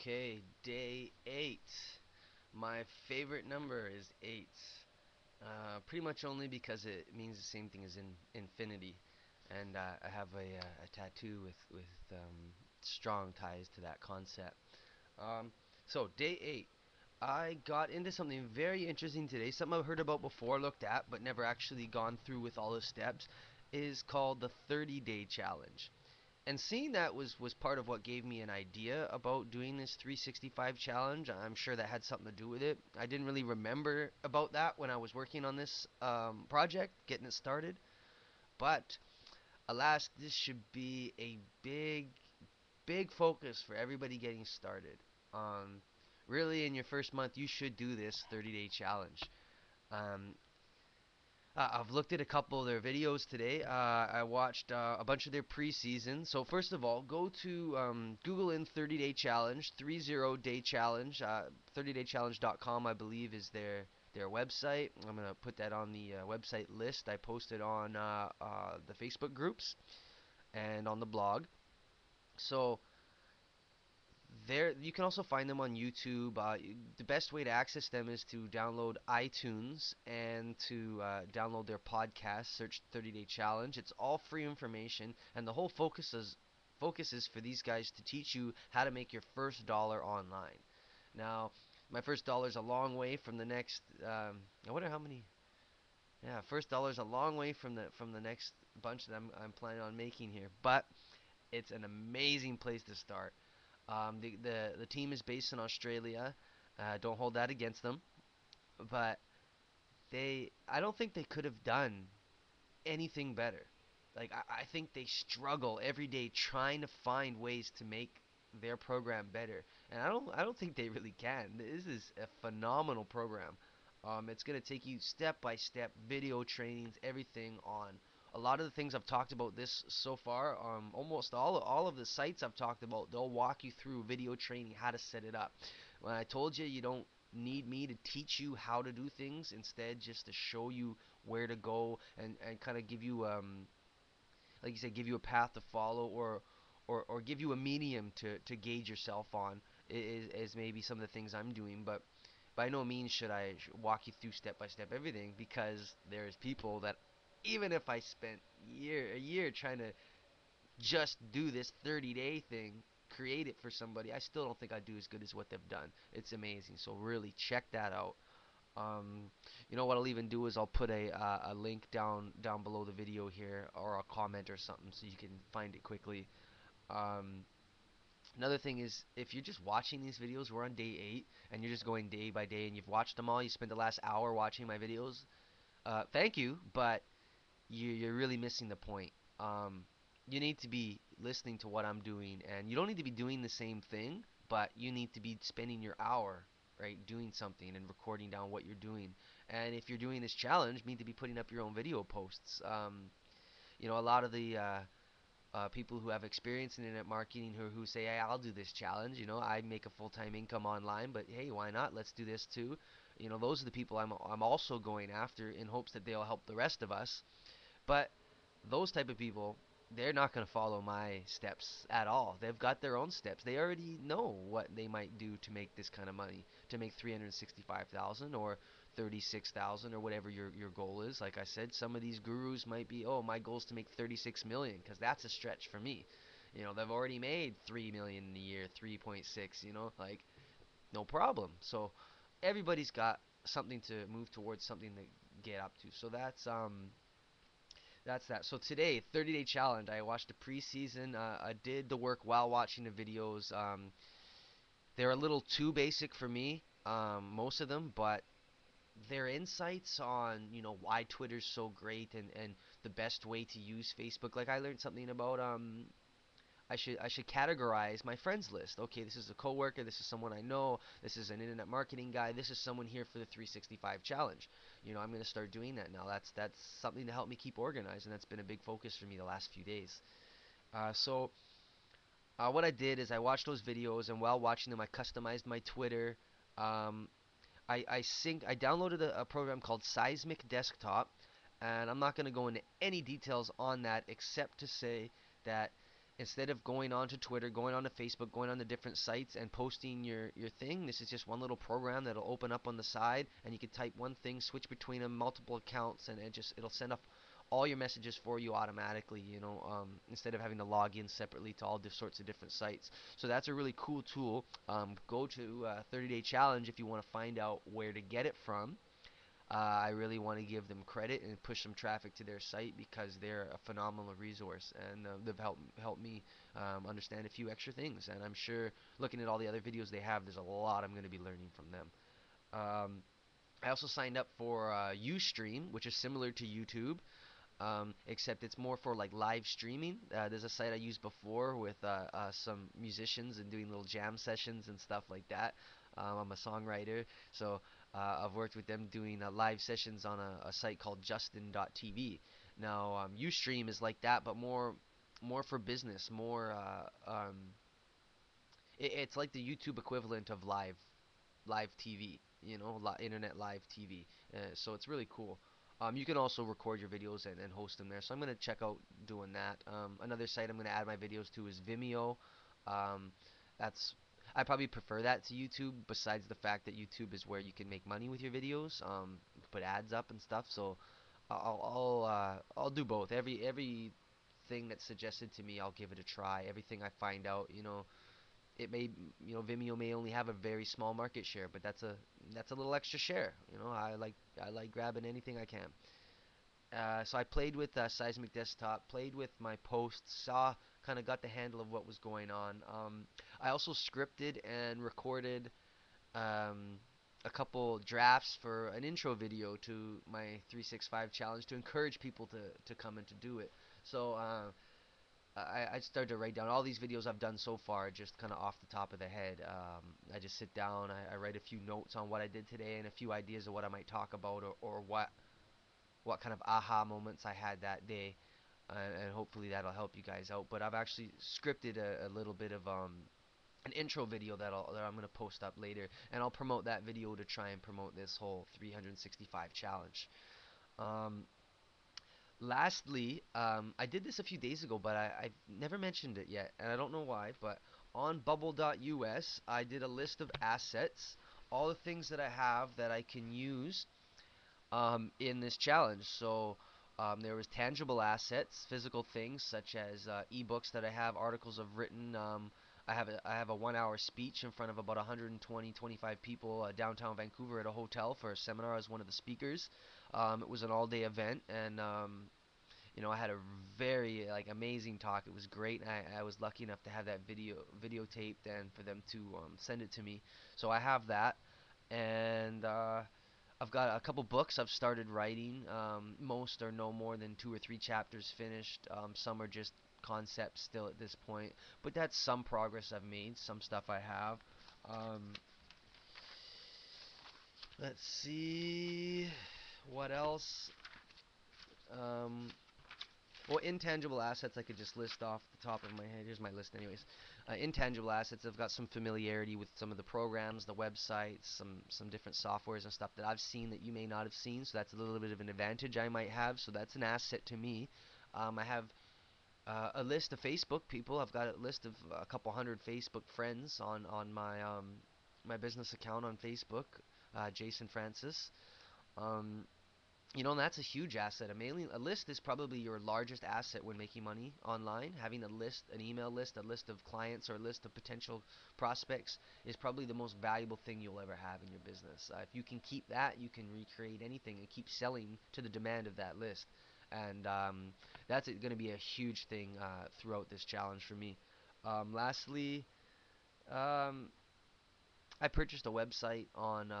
Okay, day 8. My favorite number is 8. Pretty much only because it means the same thing as in infinity, and I have a tattoo with strong ties to that concept. Um, so day 8, I got into something very interesting today. Something I've heard about before, looked at, but never actually gone through with all the steps. Is called the 30-day challenge. And seeing that was part of what gave me an idea about doing this 365 challenge. I'm sure that had something to do with it. I didn't really remember about that when I was working on this project, getting it started. But alas, this should be a big focus for everybody getting started. Um, Really, in your first month, you should do this 30-day challenge. Um, I've looked at a couple of their videos today. I watched a bunch of their preseason. So first of all, go to Google in 30 day challenge, 30-day challenge. 30daychallenge.com, I believe, is their website. I'm gonna put that on the website list. I posted on the Facebook groups and on the blog. So there, you can also find them on YouTube. The best way to access them is to download iTunes and to download their podcast. Search 30 Day Challenge. It's all free information, and the whole focus is for these guys to teach you how to make your first dollar online. Now, my first dollar is a long way from the next. I wonder how many. Yeah, first dollar is a long way from the next bunch that I'm planning on making here, but it's an amazing place to start. The team is based in Australia. Don't hold that against them, but I don't think they could have done anything better. Like I think they struggle every day trying to find ways to make their program better, and I don't think they really can. This is a phenomenal program. It's gonna take you step by step video trainings, everything on a lot of the things I've talked about this so far. Almost all of the sites I've talked about, they'll walk you through video training, how to set it up. When I told you you don't need me to teach you how to do things, instead just to show you where to go and kind of give you like you said, give you a path to follow, or give you a medium to gauge yourself on, is maybe some of the things I'm doing. But by no means should I walk you through step by step everything, because there's people that, even if I spent a year trying to just do this 30-day thing, create it for somebody, I still don't think I'd do as good as what they've done. It's amazing. So really check that out. um, what I'll even do is I'll put a link down below the video here, or a comment or something, so you can find it quickly. Um, Another thing is, if you're just watching these videos, we're on day 8, and you're just going day by day, and you've watched them all, you spent the last hour watching my videos. Thank you, but you're really missing the point. Um, you need to be listening to what I'm doing, and you don't need to be doing the same thing, but you need to be spending your hour, right, doing something and recording down what you're doing. And if you're doing this challenge, you need to be putting up your own video posts. A lot of the people who have experience in internet marketing, who say, hey, I'll do this challenge. I make a full-time income online, but hey, why not? Let's do this too. Those are the people I'm also going after, in hopes that they'll help the rest of us. But those type of people, they're not going to follow my steps at all. They've got their own steps. They already know what they might do to make this kind of money, to make 365,000 or 36,000, or whatever your goal is. Like I said, some of these gurus might be, oh, my goal is to make 36 million, because that's a stretch for me. They've already made 3 million in a year, 3.6, like, no problem. So everybody's got something to move towards, something to get up to. So that's that. So today, 30 day challenge. I watched the preseason. I did the work while watching the videos. They're a little too basic for me, most of them, but their insights on why Twitter's so great, and the best way to use Facebook. Like, I learned something about I should categorize my friends list. Okay, this is a coworker, this is someone I know, this is an internet marketing guy, this is someone here for the 365 challenge. I'm going to start doing that now. That's something to help me keep organized, and that's been a big focus for me the last few days. What I did is I watched those videos, and while watching them, I customized my Twitter. Um, I downloaded a program called Seismic Desktop, and I'm not going to go into any details on that, except to say that instead of going on to Twitter, going on to Facebook, going on to different sites and posting your thing, this is just one little program that'll open up on the side, and you can type one thing, switch between them, multiple accounts, and it'll send off all your messages for you automatically. Instead of having to log in separately to all sorts of different sites. So that's a really cool tool. Go to 30 Day Challenge if you want to find out where to get it from. I really want to give them credit and push some traffic to their site because they're a phenomenal resource, and they've helped me understand a few extra things. And I'm sure looking at all the other videos they have, there's a lot I'm going to be learning from them. Um, I also signed up for Ustream, which is similar to YouTube, except it's more for like live streaming. There's a site I used before with some musicians and doing little jam sessions and stuff like that. I'm a songwriter, so I've worked with them doing live sessions on a site called Justin.tv. Now, Ustream is like that, but more for business, more it's like the YouTube equivalent of live TV, internet live TV. So it's really cool. You can also record your videos and host them there. So I'm gonna check out doing that. Another site I'm gonna add my videos to is Vimeo. Um, that's I probably prefer that to YouTube. Besides the fact that YouTube is where you can make money with your videos, put ads up and stuff. So I'll do both. Every thing that's suggested to me, I'll give it a try. Everything I find out, it may Vimeo may only have a very small market share, but that's a little extra share. I like grabbing anything I can. So I played with Seismic Desktop, played with my posts, saw kind of got the handle of what was going on. I also scripted and recorded um, a couple drafts for an intro video to my 365 challenge to encourage people to come and to do it. So I started to write down all these videos I've done so far, just kind of off the top of the head. I just sit down, I write a few notes on what I did today and a few ideas of what I might talk about, or what kind of aha moments I had that day, and hopefully that'll help you guys out. But I've actually scripted a little bit of an intro video that I'm gonna post up later, and I'll promote that video to try and promote this whole 365 challenge. Um, Lastly, I did this a few days ago, but I've never mentioned it yet, and I don't know why. But on bubble.us, I did a list of assets, all the things that I have that I can use in this challenge. So there was tangible assets, physical things such as ebooks that I have, articles I've written. I have a 1 hour speech in front of about 120, 25 people downtown Vancouver at a hotel for a seminar as one of the speakers. It was an all-day event, and I had a very like amazing talk. It was great. I was lucky enough to have that videotaped and for them to send it to me. So I have that, and I've got a couple books I've started writing. Most are no more than 2 or 3 chapters finished. Some are just concepts still at this point, but that's some progress I've made. Some stuff I have. Um, let's see what else. Um, Well, intangible assets I could just list off the top of my head. Here's my list, anyways. Intangible assets. I've got some familiarity with some of the programs, the websites, some different softwares and stuff that I've seen that you may not have seen. So that's a little bit of an advantage I might have. So that's an asset to me. I have a list of Facebook people. I've got a list of a couple hundred Facebook friends on my business account on Facebook, Jason Francis. Um, and that's a huge asset. A list is probably your largest asset when making money online. Having a list, an email list, a list of clients, or a list of potential prospects is probably the most valuable thing you'll ever have in your business. If you can keep that, you can recreate anything and keep selling to the demand of that list. And that's going to be a huge thing throughout this challenge for me. Lastly, um, I purchased a website on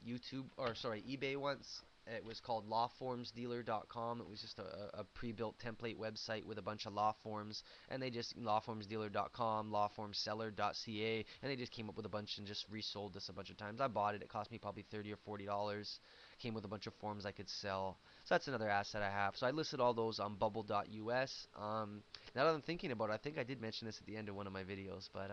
YouTube, or sorry, eBay once. It was called lawformsdealer.com. It was just a pre-built template website with a bunch of law forms, and they just lawformsdealer.com, lawformseller.ca, and they just came up with a bunch and just resold this a bunch of times. I bought it. It cost me probably $30 or $40. Came with a bunch of forms I could sell. So that's another asset I have. So I listed all those on bubble.us. Now that I'm thinking about it, I think I did mention this at the end of one of my videos, but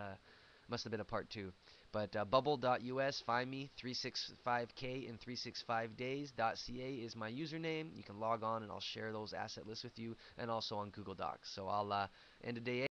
must have been a part two. But bubble.us, find me, 365k in 365 days.ca is my username. You can log on and I'll share those asset lists with you, and also on Google Docs. So I'll end the day